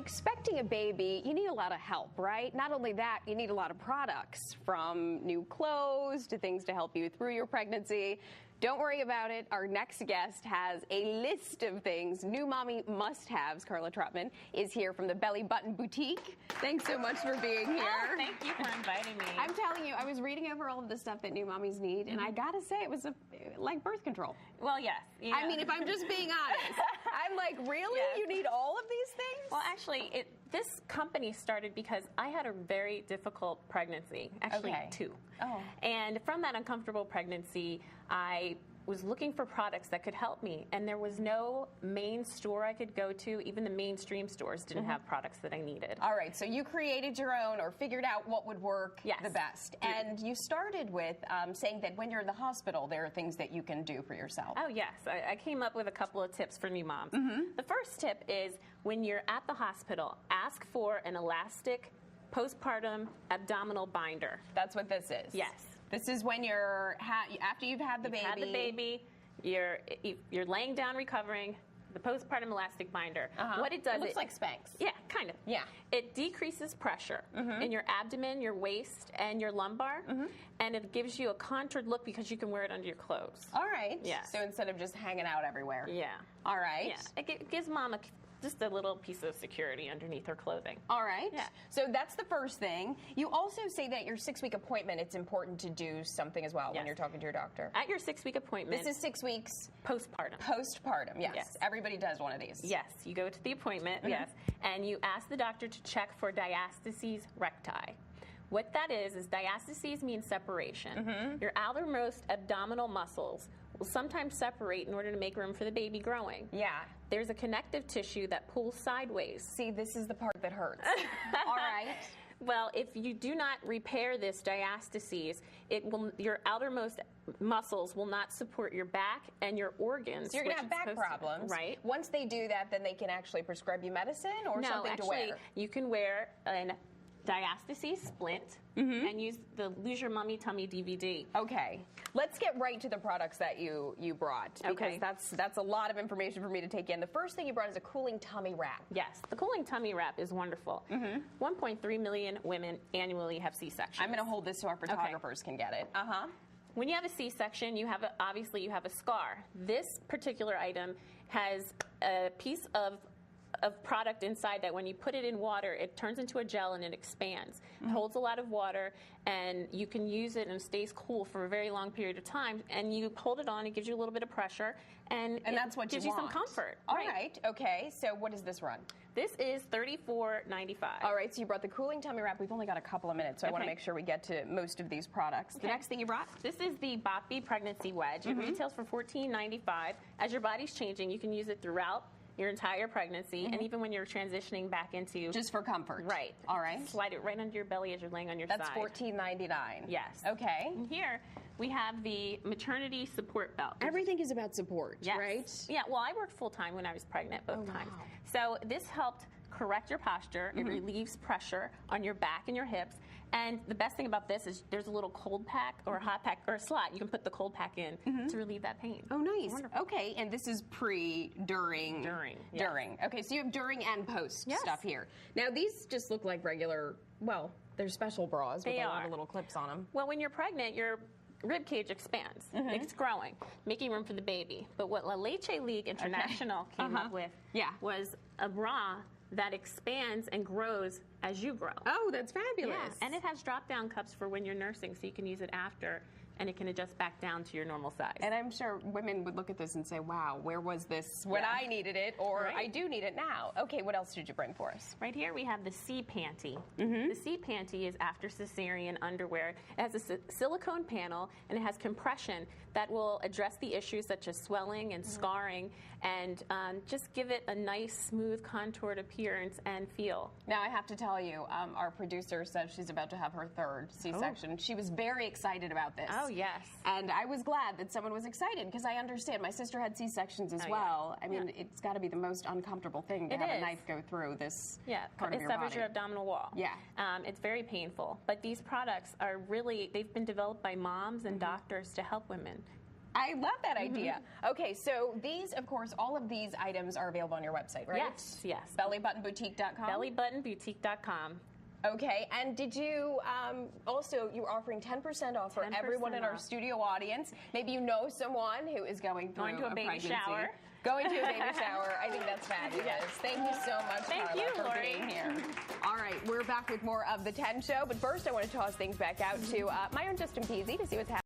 expecting a baby, you need a lot of help, right? Not only that, you need a lot of products, from new clothes to things to help you through your pregnancy. Don't worry about it. Our next guest has a list of things, new mommy must-haves. Karla Trotman is here from the Belly Button Boutique. Thanks so much for being here. Oh, thank you for inviting me. I'm telling you, I was reading over all of the stuff that new mommies need, and I gotta say, it was like birth control. Well, yes. Yeah. I mean, if I'm just being honest, I'm like, really? Yes. You need all of these things? Well, actually, this company started because I had a very difficult pregnancy, actually two. Oh. And from that uncomfortable pregnancy, I was looking for products that could help me, and there was no main store I could go to. Even the mainstream stores didn't have products that I needed. All right, so you created your own, or figured out what would work the best. And you started with saying that when you're in the hospital, there are things that you can do for yourself. Oh, yes. I came up with a couple of tips for new moms. The first tip is, when you're at the hospital, ask for an elastic postpartum abdominal binder. That's what this is? Yes. This is when you're, after you've had the baby. Had the baby, you're laying down recovering, the postpartum elastic binder. What it does, it looks like Spanx. Yeah, kind of. Yeah. It decreases pressure in your abdomen, your waist, and your lumbar, and it gives you a contoured look because you can wear it under your clothes. All right. Yeah. So instead of just hanging out everywhere. Yeah. All right. Yeah. It gives mom just a little piece of security underneath her clothing. All right. Yeah. So that's the first thing. You also say that at your 6-week appointment, it's important to do something as well when you're talking to your doctor. At your 6-week appointment. This is 6 weeks. Postpartum. Postpartum, yes. Everybody does one of these. Yes. You go to the appointment, and you ask the doctor to check for diastases recti. What that is diastases means separation. Your outermost abdominal muscles will sometimes separate in order to make room for the baby growing. Yeah. There's a connective tissue that pulls sideways. See, this is the part that hurts. All right. Well, if you do not repair this diastases, your outermost muscles will not support your back and your organs. So you're going to have back problems. Right. Once they do that, then they can actually prescribe you medicine or something to wear? No, actually, you can wear an diastases splint and use the Lose Your Mummy Tummy DVD. Okay. Let's get right to the products that you brought, because that's a lot of information for me to take in. The first thing you brought is a cooling tummy wrap. Yes, the cooling tummy wrap is wonderful. 1.3 million women annually have C-sections. I'm going to hold this so our photographers can get it. When you have a C-section, obviously you have a scar. This particular item has a piece of product inside that when you put it in water, it turns into a gel and it expands. It holds a lot of water, and you can use it and it stays cool for a very long period of time. And you hold it on, it gives you a little bit of pressure, and that's what gives you some comfort. All right. Okay. So what does this run? This is $34.95. All right. So you brought the cooling tummy wrap. We've only got a couple of minutes, so I want to make sure we get to most of these products. The next thing you brought? This is the Boppy Pregnancy Wedge. It retails for $14.95. As your body's changing, you can use it throughout your entire pregnancy, and even when you're transitioning back into... Just for comfort. Right. All right. Slide it right under your belly as you're laying on your That's side. That's $14.99. Yes. Okay. And here, we have the maternity support belt. Everything is about support, right? Yeah, well, I worked full-time when I was pregnant, both times. Wow. So this helped correct your posture. It relieves pressure on your back and your hips. And the best thing about this is there's a little cold pack or a hot pack or a slot. You can put the cold pack in to relieve that pain. Oh, nice. Wonderful. Okay, and this is during. Yes. Okay, so you have during and post stuff here. Now, these just look like regular, well, they're special bras with a lot of little clips on them. Well, when you're pregnant, your rib cage expands. It's growing, making room for the baby. But what La Leche League International came up with was a bra that expands and grows as you grow. Oh, that's fabulous. Yeah. And it has drop-down cups for when you're nursing, so you can use it after, and it can adjust back down to your normal size. And I'm sure women would look at this and say, wow, where was this when I needed it, or I do need it now. Okay, what else did you bring for us? Right here we have the C Panty. The C Panty is after cesarean underwear. It has a silicone panel, and it has compression that will address the issues such as swelling and scarring, and just give it a nice, smooth, contoured appearance and feel. Now, I have to tell you, our producer said she's about to have her third C-section. She was very excited about this. Oh, yes. And I was glad that someone was excited, because I understand. My sister had C-sections as well. I mean, it's got to be the most uncomfortable thing to have a knife go through this part of your body. It severs your abdominal wall. Yeah. It's very painful. But these products are really, they've been developed by moms and doctors to help women I love that idea. Okay, so these, of course, all of these items are available on your website, right? Yes. BellyButtonBoutique.com? BellyButtonBoutique.com. Okay, and did you also, you were offering 10% off for everyone in our studio audience. Maybe you know someone who is going to a baby pregnancy. shower. Going to a baby shower. I think that's fabulous. Yes. Thank you so much, Karla, for Lori. being here. All right, we're back with more of the 10 show, but first I want to toss things back out to my own Justin Peasy to see what's happening.